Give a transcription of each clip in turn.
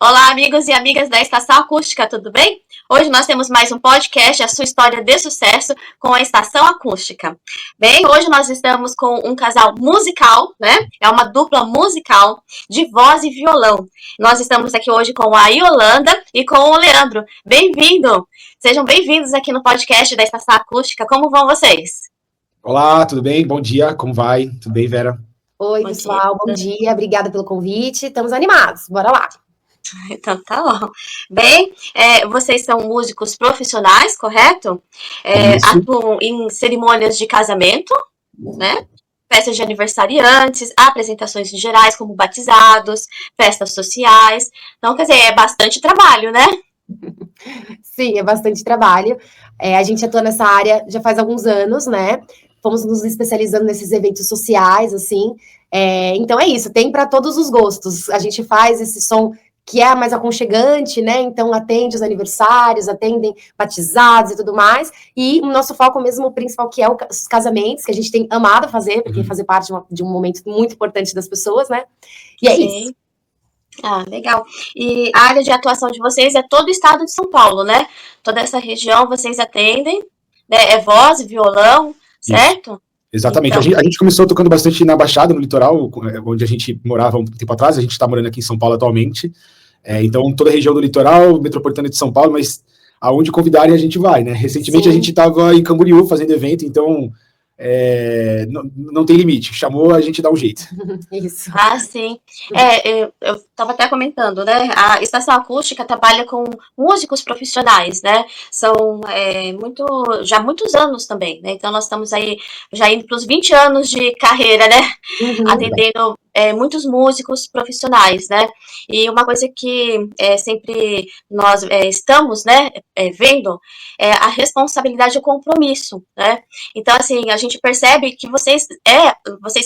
Olá, amigos e amigas da Estação Acústica, tudo bem? Hoje nós temos mais um podcast, a sua história de sucesso com a Estação Acústica. Bem, hoje nós estamos com um casal musical, né? É uma dupla musical de voz e violão. Nós estamos aqui hoje com a Yolanda e com o Leandro. Bem-vindo! Sejam bem-vindos aqui no podcast da Estação Acústica. Como vão vocês? Olá, tudo bem? Bom dia, como vai? Tudo bem, Vera? Oi, pessoal, bom dia, obrigada pelo convite, estamos animados, bora lá. Então tá bom. Bem, vocês são músicos profissionais, correto? Atuam em cerimônias de casamento, né? Festas de aniversariantes, apresentações gerais como batizados, festas sociais. Então, quer dizer, é bastante trabalho, né? Sim, é bastante trabalho. A gente atua nessa área já faz alguns anos, né? Fomos nos especializando nesses eventos sociais, assim. Então é isso, tem para todos os gostos. A gente faz esse som que é mais aconchegante, né? Então atende os aniversários, atendem batizados e tudo mais. E o nosso foco mesmo, o principal, que é os casamentos, que a gente tem amado fazer, porque fazer parte de um momento muito importante das pessoas, né? E é isso. Ah, legal. E a área de atuação de vocês é todo o estado de São Paulo, né? Toda essa região vocês atendem, né? É voz, violão, certo? Isso. Exatamente. Então... A gente começou tocando bastante na Baixada, no litoral, onde a gente morava um tempo atrás. A gente está morando aqui em São Paulo atualmente. Então, toda a região do litoral, metropolitana de São Paulo, mas aonde convidarem a gente vai, né? Recentemente, Sim. A gente estava em Camboriú fazendo evento, então não tem limite. Chamou, a gente dá um jeito. Isso. Ah, sim. Eu estava até comentando, né? A Estação Acústica trabalha com músicos profissionais, né? São já muitos anos também, né? Então, nós estamos aí já indo para os 20 anos de carreira, né? Atendendo muitos músicos profissionais, né? E uma coisa que sempre nós estamos, né, vendo é a responsabilidade e o compromisso, né? Então, assim, a gente percebe que vocês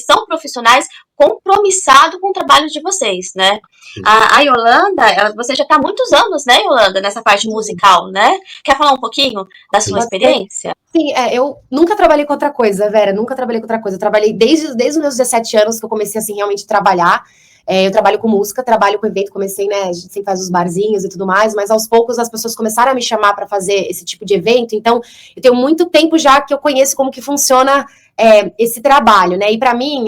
são profissionais compromissados com o trabalho de vocês, né? A Yolanda, você já está há muitos anos, né, Yolanda, nessa parte musical, né? Quer falar um pouquinho da sua experiência? Sim, eu nunca trabalhei com outra coisa, Vera, nunca trabalhei com outra coisa. Eu trabalhei desde os meus 17 anos que eu comecei, assim, realmente a trabalhar. Eu trabalho com música, trabalho com evento, comecei, né, a gente sempre faz os barzinhos e tudo mais, mas aos poucos as pessoas começaram a me chamar para fazer esse tipo de evento, então eu tenho muito tempo já que eu conheço como que funciona esse trabalho, né, e para mim,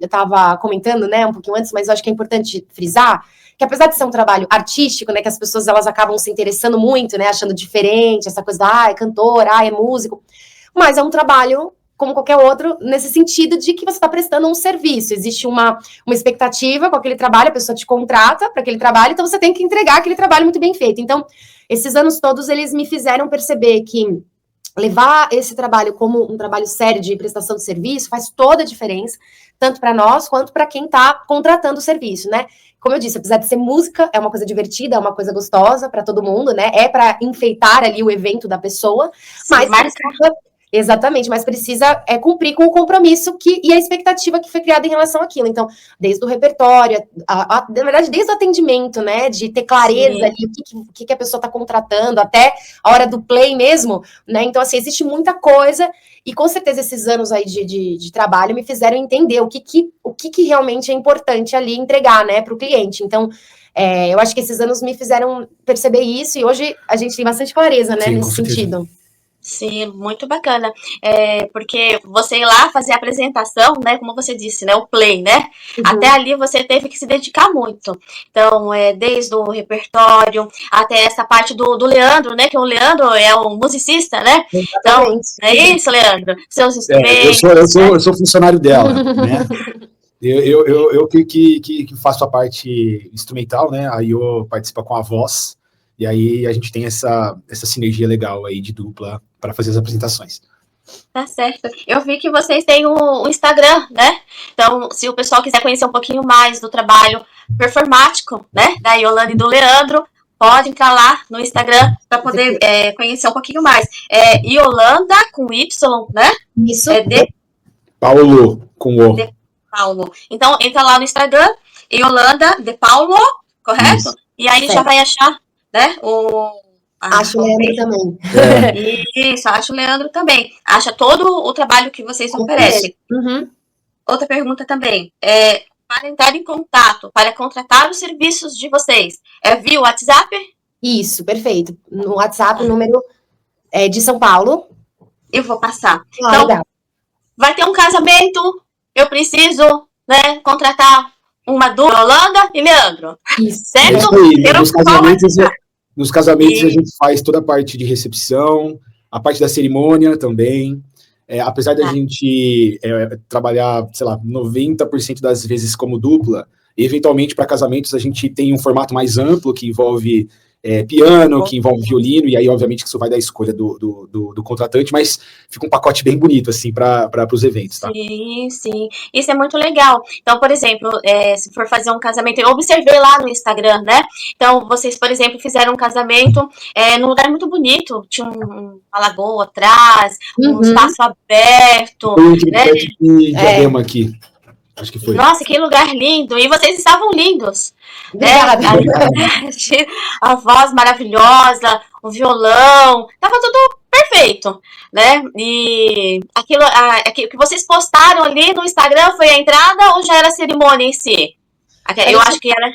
eu tava comentando, né, um pouquinho antes, mas eu acho que é importante frisar, que apesar de ser um trabalho artístico, né, que as pessoas elas acabam se interessando muito, né, achando diferente, essa coisa é cantor, é músico, mas é um trabalho como qualquer outro, nesse sentido de que você está prestando um serviço. Existe uma expectativa com aquele trabalho, a pessoa te contrata para aquele trabalho, então você tem que entregar aquele trabalho muito bem feito. Então, esses anos todos, eles me fizeram perceber que levar esse trabalho como um trabalho sério de prestação de serviço faz toda a diferença, tanto para nós quanto para quem está contratando o serviço, né? Como eu disse, apesar de ser música, é uma coisa divertida, é uma coisa gostosa para todo mundo, né? É para enfeitar ali o evento da pessoa, Sim, mas exatamente, mas precisa cumprir com o compromisso e a expectativa que foi criada em relação àquilo. Então, desde o repertório, na verdade, desde o atendimento, né, de ter clareza ali, o que a pessoa está contratando, até a hora do play mesmo, né, então, assim, existe muita coisa, e com certeza esses anos aí de trabalho me fizeram entender o que realmente é importante ali entregar, né, para o cliente. Então, eu acho que esses anos me fizeram perceber isso, e hoje a gente tem bastante clareza, né, nesse sentido. Sim, muito bacana, porque você ir lá fazer a apresentação, né, como você disse, né, o play, né, até ali você teve que se dedicar muito, então, desde o repertório até essa parte do Leandro, né, que o Leandro é um musicista, né, então, é isso, Leandro, seus instrumentos. Eu sou funcionário dela, né, eu que faço a parte instrumental, né, aí eu participo com a voz, e aí a gente tem essa sinergia legal aí de dupla para fazer as apresentações. Tá certo. Eu vi que vocês têm um Instagram, né? Então, se o pessoal quiser conhecer um pouquinho mais do trabalho performático, né, da Yolanda e do Leandro, pode entrar lá no Instagram para poder conhecer um pouquinho mais. Yolanda com Y, né? Isso. De Paulo com O. De Paulo. Então, entra lá no Instagram, Yolanda de Paulo, correto? Isso. E aí já vai achar, né, acho o Leandro também. Isso, acho o Leandro também. Acha todo o trabalho que vocês oferecem. Uhum. Outra pergunta também. para entrar em contato, para contratar os serviços de vocês, é via WhatsApp? Isso, perfeito. No WhatsApp, o número é de São Paulo. Eu vou passar. Então, legal. Vai ter um casamento, eu preciso, né, contratar uma dupla, Yolanda e Leandro. Isso. Certo? Nos casamentos a gente faz toda a parte de recepção, a parte da cerimônia também. Apesar da gente trabalhar, sei lá, 90% das vezes como dupla, eventualmente para casamentos a gente tem um formato mais amplo que envolve piano, que envolve violino, e aí obviamente que isso vai da escolha do contratante, mas fica um pacote bem bonito assim para os eventos, tá? Sim, sim. Isso é muito legal. Então, por exemplo, se for fazer um casamento, eu observei lá no Instagram, né? Então, vocês, por exemplo, fizeram um casamento num lugar muito bonito, tinha uma lagoa atrás, um espaço aberto. Perto de Diadema aqui. Acho que foi. Nossa, que lugar lindo! E vocês estavam lindos. Obrigada. A voz maravilhosa, o violão, tava tudo perfeito, né? E aquilo que vocês postaram ali no Instagram foi a entrada ou já era a cerimônia em si? Eu acho que era.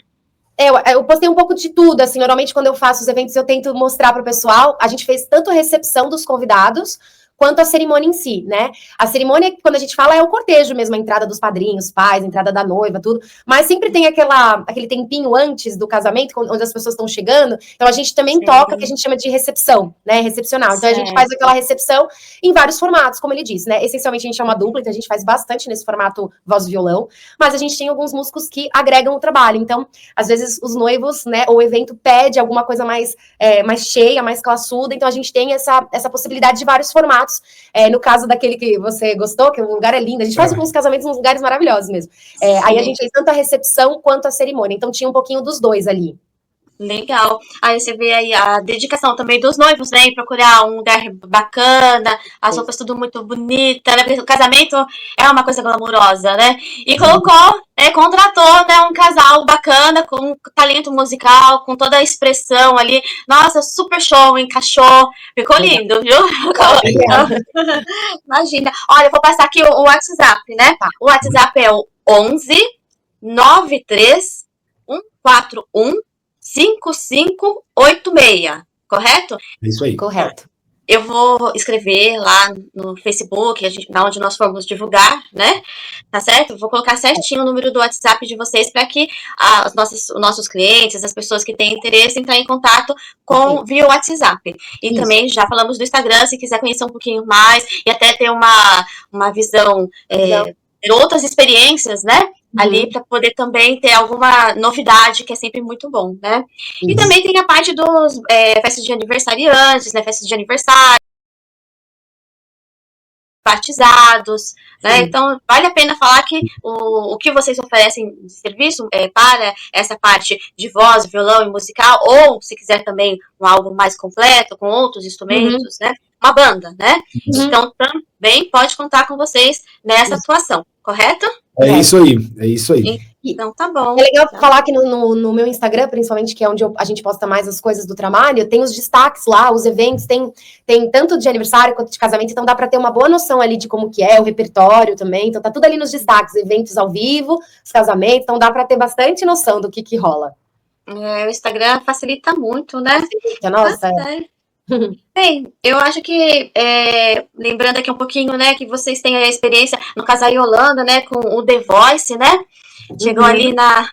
Eu postei um pouco de tudo, assim, normalmente quando eu faço os eventos eu tento mostrar para o pessoal, a gente fez tanto a recepção dos convidados, quanto a cerimônia em si, né? A cerimônia, quando a gente fala, é o cortejo mesmo, a entrada dos padrinhos, pais, a entrada da noiva, tudo, mas sempre tem aquele tempinho antes do casamento, onde as pessoas estão chegando, então a gente também toca, que a gente chama de recepção, né? Recepcional. Então a gente faz aquela recepção em vários formatos, como ele disse, né? Essencialmente a gente é uma dupla, então a gente faz bastante nesse formato voz e violão, mas a gente tem alguns músicos que agregam o trabalho, então às vezes os noivos, né, ou o evento pede alguma coisa mais cheia, mais classuda, então a gente tem essa possibilidade de vários formatos. No caso daquele que você gostou, que o lugar é lindo, a gente faz alguns casamentos nos lugares maravilhosos mesmo. Aí a gente fez tanto a recepção quanto a cerimônia, então tinha um pouquinho dos dois ali. Legal. Aí você vê aí a dedicação também dos noivos, né? Em procurar um lugar bacana, as roupas tudo muito bonita, né? Porque o casamento é uma coisa glamurosa, né? E colocou, contratou, né, um casal bacana, com talento musical, com toda a expressão ali. Nossa, super show, encaixou. Ficou lindo, viu? Imagina. Olha, eu vou passar aqui o WhatsApp, né? O WhatsApp é o 11 93 141 5586, correto? É isso aí. Correto. Eu vou escrever lá no Facebook, onde nós formos divulgar, né? Tá certo? Vou colocar certinho o número do WhatsApp de vocês para que os nossos clientes, as pessoas que têm interesse, entrem em contato via WhatsApp. E também já falamos do Instagram, se quiser conhecer um pouquinho mais e até ter uma visão, ter outras experiências, né? Ali para poder também ter alguma novidade, que é sempre muito bom, né? Isso. E também tem a parte dos festas de aniversariantes, né? Festas de aniversário, batizados, né? Então, vale a pena falar que o que vocês oferecem de serviço para essa parte de voz, violão e musical, ou se quiser também algo mais completo, com outros instrumentos, né? Uma banda, né? Então, também pode contar com vocês nessa atuação, correto? É isso aí. Então tá bom. É legal falar que no meu Instagram, principalmente, que é onde a gente posta mais as coisas do trabalho, tem os destaques lá, os eventos, tem tanto de aniversário quanto de casamento, então dá para ter uma boa noção ali de como que é, o repertório também, então tá tudo ali nos destaques, eventos ao vivo, os casamentos, então dá para ter bastante noção do que rola. O Instagram facilita muito, né? Facilita, nossa. Bem, eu acho que, lembrando aqui um pouquinho, né, que vocês têm a experiência, no caso a Yolanda, né, com o The Voice, né, chegou ali na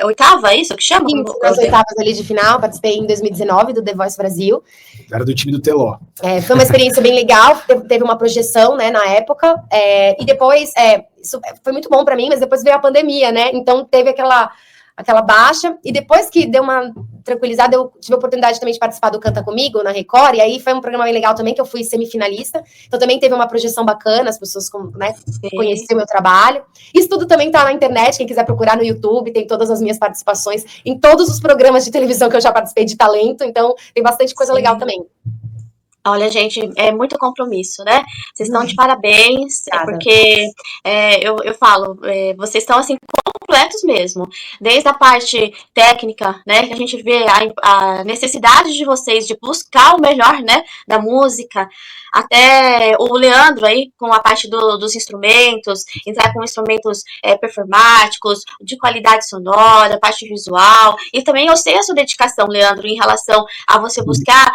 oitava, é isso que chama? Sim, nas oitavas ali de final, participei em 2019 do The Voice Brasil. Era do time do Teló. Foi uma experiência bem legal, teve uma projeção, né, na época, e depois, isso foi muito bom para mim, mas depois veio a pandemia, né, então teve aquela baixa, e depois que deu uma tranquilizada, eu tive a oportunidade também de participar do Canta Comigo, na Record, e aí foi um programa bem legal também, que eu fui semifinalista, então também teve uma projeção bacana, as pessoas, né, conheceram o meu trabalho. Isso tudo também tá na internet, quem quiser procurar no YouTube, tem todas as minhas participações em todos os programas de televisão que eu já participei de talento, então tem bastante coisa legal também. Olha, gente, é muito compromisso, né? Vocês estão de parabéns, porque eu falo, vocês estão assim completos mesmo. Desde a parte técnica, né, que a gente vê a necessidade de vocês de buscar o melhor, né, da música, até o Leandro aí com a parte dos instrumentos, entrar com instrumentos performáticos, de qualidade sonora, parte visual, e também eu sei a sua dedicação, Leandro, em relação a você buscar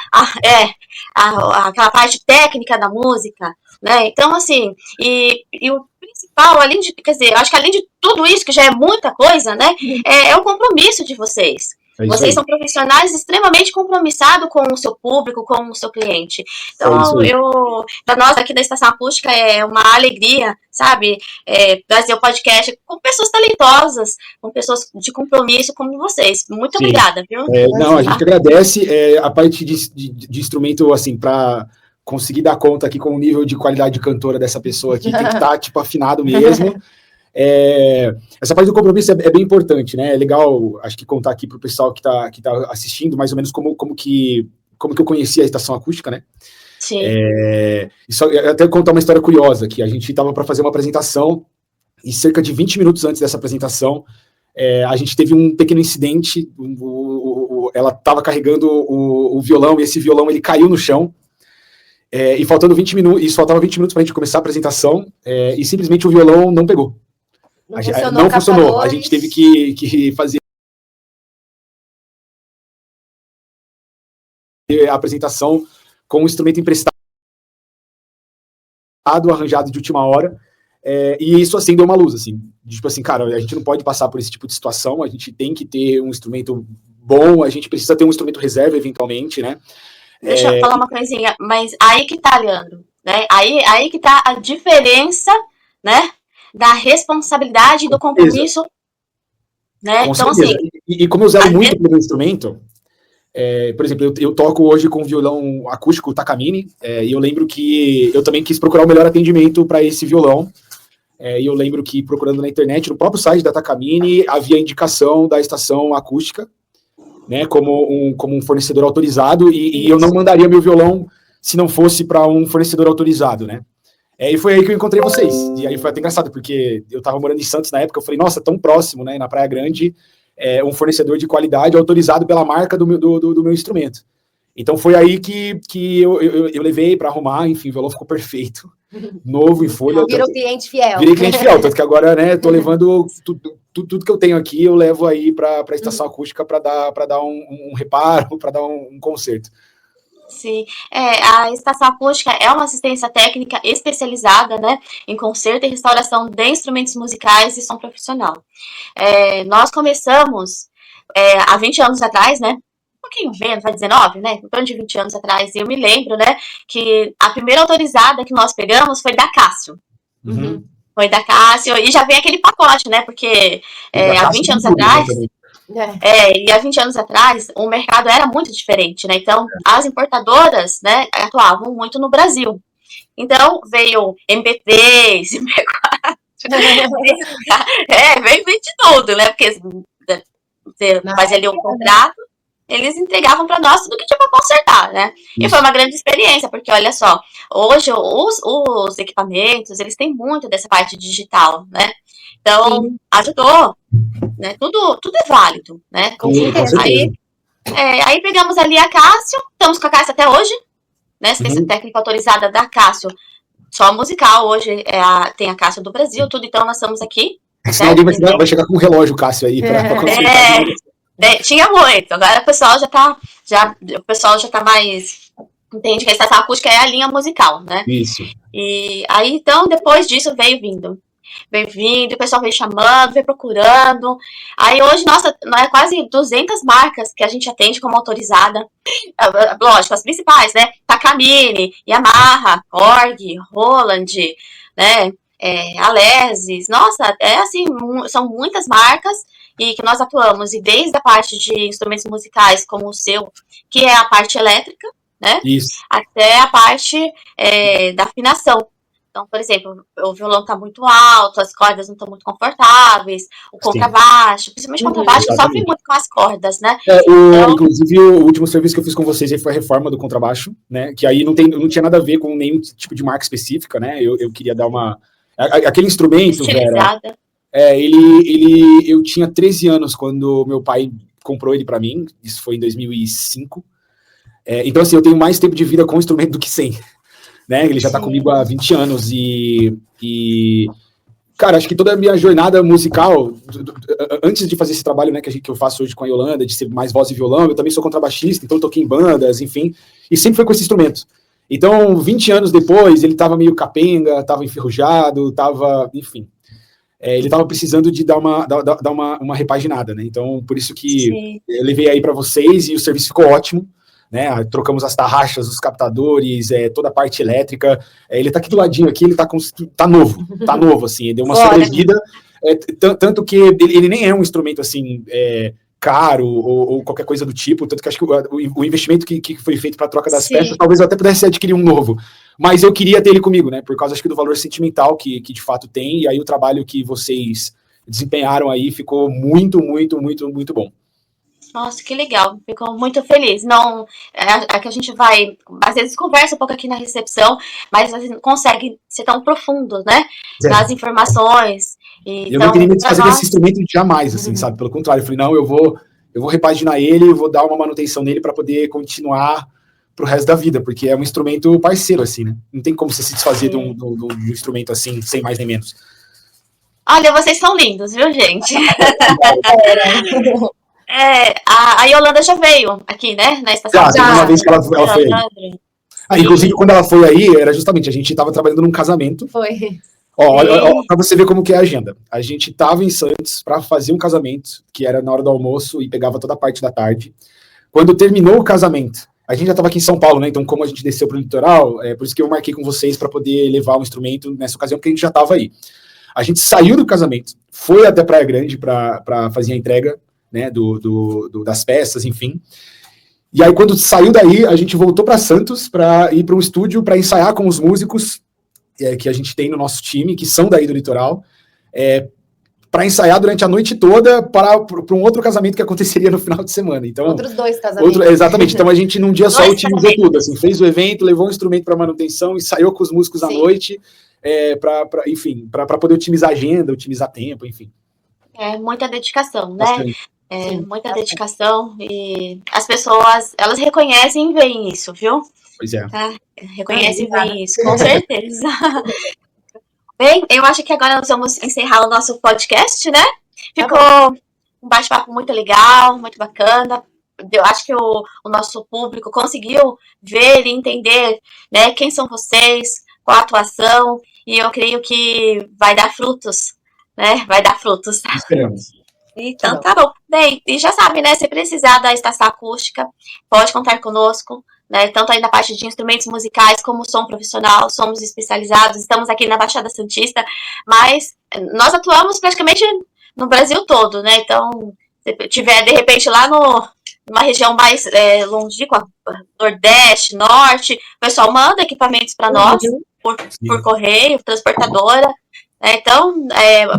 aquela parte técnica da música, né? Então, assim, e o principal, além de, quer dizer, eu acho que além de tudo isso, que já é muita coisa, né? É o compromisso de vocês. Vocês são profissionais extremamente compromissados com o seu público, com o seu cliente. Então, para nós aqui da Estação Acústica é uma alegria, sabe? Trazer o podcast com pessoas talentosas, com pessoas de compromisso como vocês. Muito obrigada, viu? Não, a gente agradece a parte de instrumento, assim, para conseguir dar conta aqui com o nível de qualidade de cantora dessa pessoa aqui, tem que estar, tipo, afinado mesmo. Essa parte do compromisso é bem importante, né? É legal, acho que contar aqui para o pessoal que tá assistindo, mais ou menos como que eu conheci a Estação Acústica, né? Sim. Até contar uma história curiosa, que a gente estava para fazer uma apresentação, e cerca de 20 minutos antes dessa apresentação, a gente teve um pequeno incidente, ela estava carregando o violão, e esse violão ele caiu no chão, e faltava 20 minutos para a gente começar a apresentação, e simplesmente o violão não pegou. Não funcionou. A gente teve que fazer a apresentação com um instrumento emprestado, arranjado de última hora, e isso acendeu uma luz, assim, tipo assim, cara, a gente não pode passar por esse tipo de situação, a gente tem que ter um instrumento bom, a gente precisa ter um instrumento reserva, eventualmente, né? Deixa eu falar uma coisinha, mas aí que tá, Leandro, né? Aí que tá a diferença, né? Da responsabilidade e do compromisso, né? Então, assim... E como eu zelo muito pelo instrumento, por exemplo, eu toco hoje com violão acústico Takamine, e eu lembro que eu também quis procurar o melhor atendimento para esse violão, e eu lembro que procurando na internet, no próprio site da Takamine, havia indicação da Estação Acústica, né, como um fornecedor autorizado, e eu não mandaria meu violão se não fosse para um fornecedor autorizado, né? E foi aí que eu encontrei vocês. E aí foi até engraçado, porque eu tava morando em Santos na época, eu falei, nossa, tão próximo, né, na Praia Grande, um fornecedor de qualidade autorizado pela marca do meu instrumento. Então foi aí que eu levei para arrumar, enfim, o violão ficou perfeito, novo em folha. Virou cliente fiel. Virei cliente fiel, tanto que agora, né, tô levando tudo que eu tenho aqui, eu levo aí para a Estação Acústica para dar um reparo, para dar um conserto. Sim, a Estação Acústica é uma assistência técnica especializada, né, em conserto e restauração de instrumentos musicais e som profissional. Nós começamos há 20 anos atrás, né, um pouquinho menos, vai 19, né, em torno de 20 anos atrás, e eu me lembro, né, que a primeira autorizada que nós pegamos foi da Cássio. Uhum. Foi da Cássio, e já vem aquele pacote, né, porque há 20 anos atrás... e há 20 anos atrás, o mercado era muito diferente, né? Então, as importadoras, né, atuavam muito no Brasil. Então, veio MP3, MP4, veio de tudo, né? Porque você fazia ali um contrato, eles entregavam para nós tudo que tinha para consertar, né? E foi uma grande experiência, porque olha só, hoje os equipamentos, eles têm muito dessa parte digital, né? Então, ajudou, né? Tudo é válido, né? Aí pegamos ali a Cássio, estamos com a Cássio até hoje, né? Assistência técnica autorizada da Cássio, só musical, hoje tem a Cássio do Brasil, tudo, então nós estamos aqui. Senão alguém vai chegar com um relógio Cássio aí para consertar. Tinha muito, agora o pessoal já tá mais... Entende que a Estação Acústica é a linha musical, né? Isso. E aí, então, depois disso veio vindo, o pessoal veio chamando, veio procurando. Aí hoje, nossa, quase 200 marcas que a gente atende como autorizada. Lógico, as principais, né? Takamine, Yamaha, Korg, Roland, né? Alesis. Nossa, assim, são muitas marcas e que nós atuamos. E desde a parte de instrumentos musicais, como o seu, que é a parte elétrica, né? Isso. Até a parte da afinação. Então, por exemplo, o violão está muito alto, as cordas não estão muito confortáveis, o contrabaixo, principalmente o contrabaixo, sofre muito com as cordas, né? Inclusive, o último serviço que eu fiz com vocês aí foi a reforma do contrabaixo, né? Que aí não tinha nada a ver com nenhum tipo de marca específica, né? Eu queria dar uma... Aquele instrumento, Vera, Eu tinha 13 anos quando meu pai comprou ele para mim, isso foi em 2005. Então, assim, eu tenho mais tempo de vida com o instrumento do que sem, né? Ele já tá comigo há 20 anos cara, acho que toda a minha jornada musical, antes de fazer esse trabalho, né, que eu faço hoje com a Yolanda, de ser mais voz e violão, eu também sou contrabaixista, então eu toquei em bandas, enfim, e sempre foi com esse instrumento. Então, 20 anos depois, ele tava meio capenga, tava enferrujado, enfim. Ele tava precisando de dar uma repaginada, né? Então, por isso que eu levei aí para vocês e o serviço ficou ótimo. Né, trocamos as tarraxas, os captadores, toda a parte elétrica. Ele tá aqui do ladinho aqui, ele tá novo, assim, ele deu uma sobrevida, tanto que ele nem é um instrumento, assim, caro ou qualquer coisa do tipo, tanto que acho que o investimento que foi feito para a troca das peças, talvez eu até pudesse adquirir um novo, mas eu queria ter ele comigo, né, por causa, acho que, do valor sentimental que de fato tem, e aí o trabalho que vocês desempenharam aí ficou muito, muito, muito, muito bom. Nossa, que legal, fico muito feliz. Não, que a gente vai, às vezes conversa um pouco aqui na recepção, mas a gente não consegue ser tão profundo, né, nas informações. Eu não queria me desfazer desse instrumento jamais, assim, sabe? Pelo contrário, eu falei, não, eu vou repaginar ele, eu vou dar uma manutenção nele para poder continuar pro resto da vida, porque é um instrumento parceiro, assim, né? Não tem como você se desfazer de um instrumento assim, sem mais nem menos. Olha, vocês são lindos, viu, gente? A Yolanda já veio aqui, né, na estação. Já, uma vez que ela foi aí. Inclusive, quando ela foi aí, era justamente, a gente estava trabalhando num casamento. Foi. Ó, pra você ver como que é a agenda. A gente estava em Santos para fazer um casamento, que era na hora do almoço e pegava toda a parte da tarde. Quando terminou o casamento, a gente já estava aqui em São Paulo, né, então como a gente desceu pro litoral, por isso que eu marquei com vocês para poder levar um instrumento nessa ocasião, porque a gente já estava aí. A gente saiu do casamento, foi até Praia Grande para fazer a entrega, né, das peças, enfim. E aí, quando saiu daí, a gente voltou para Santos para ir para um estúdio para ensaiar com os músicos que a gente tem no nosso time, que são daí do litoral, para ensaiar durante a noite toda para um outro casamento que aconteceria no final de semana. Então, outros 2 casamentos. Exatamente. Então, a gente, num dia só, otimizou tudo. Assim, fez o evento, levou um instrumento para manutenção, ensaiou com os músicos à noite, para poder otimizar a agenda, otimizar tempo, enfim. Muita dedicação, né? Muita dedicação, e as pessoas, elas reconhecem e veem isso, viu? Pois é. Tá? Reconhecem e veem isso, com certeza. Bem, eu acho que agora nós vamos encerrar o nosso podcast, né? Ficou um bate-papo muito legal, muito bacana. Eu acho que o nosso público conseguiu ver e entender, né, quem são vocês, qual a atuação, e eu creio que vai dar frutos, né? Vai dar frutos. Esperamos. Então, tá bom. Bem, e já sabe, né? Se precisar da estação acústica, pode contar conosco, né? Tanto aí na parte de instrumentos musicais como som profissional, somos especializados, estamos aqui na Baixada Santista, mas nós atuamos praticamente no Brasil todo, né? Então, se tiver, de repente, lá numa região mais longínqua, Nordeste, Norte, o pessoal manda equipamentos para nós por correio, transportadora. Né? Então,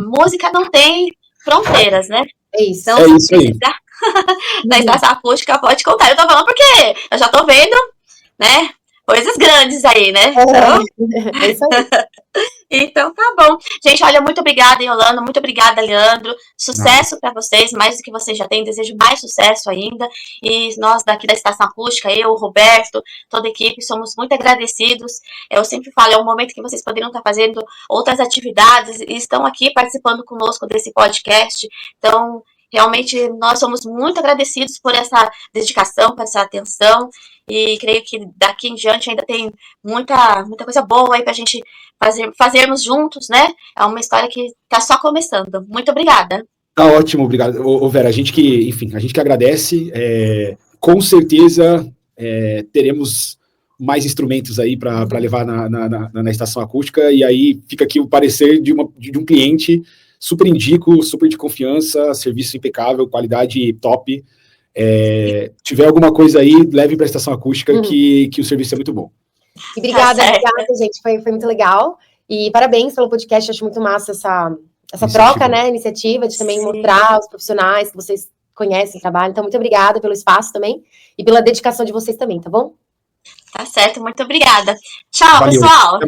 música não tem fronteiras, né? Isso. Então, se precisar da estação acústica, pode contar. Eu tô falando porque eu já tô vendo, né? Coisas grandes aí, né? É isso aí. Então, tá bom. Gente, olha, muito obrigada, Yolanda. Muito obrigada, Leandro. Sucesso para vocês, mais do que vocês já têm. Desejo mais sucesso ainda. E nós daqui da Estação Acústica, eu, o Roberto, toda a equipe, somos muito agradecidos. Eu sempre falo, é um momento que vocês poderiam estar fazendo outras atividades e estão aqui participando conosco desse podcast. Então, realmente, nós somos muito agradecidos por essa dedicação, por essa atenção. E creio que daqui em diante ainda tem muita coisa boa aí pra gente fazermos juntos, né? É uma história que tá só começando. Muito obrigada. Tá ótimo, obrigado. Vera, a gente que agradece. Com certeza teremos mais instrumentos aí para levar na estação acústica, e aí fica aqui o parecer de um cliente, super indico, super de confiança, serviço impecável, qualidade top. Tiver alguma coisa aí, leve para a estação acústica, que o serviço é muito bom. Obrigada, gente. Foi muito legal. E parabéns pelo podcast. Acho muito massa essa troca, né? Iniciativa de também mostrar os profissionais que vocês conhecem, trabalham. Então, muito obrigada pelo espaço também e pela dedicação de vocês também, tá bom? Tá certo, muito obrigada. Tchau, Valeu. pessoal.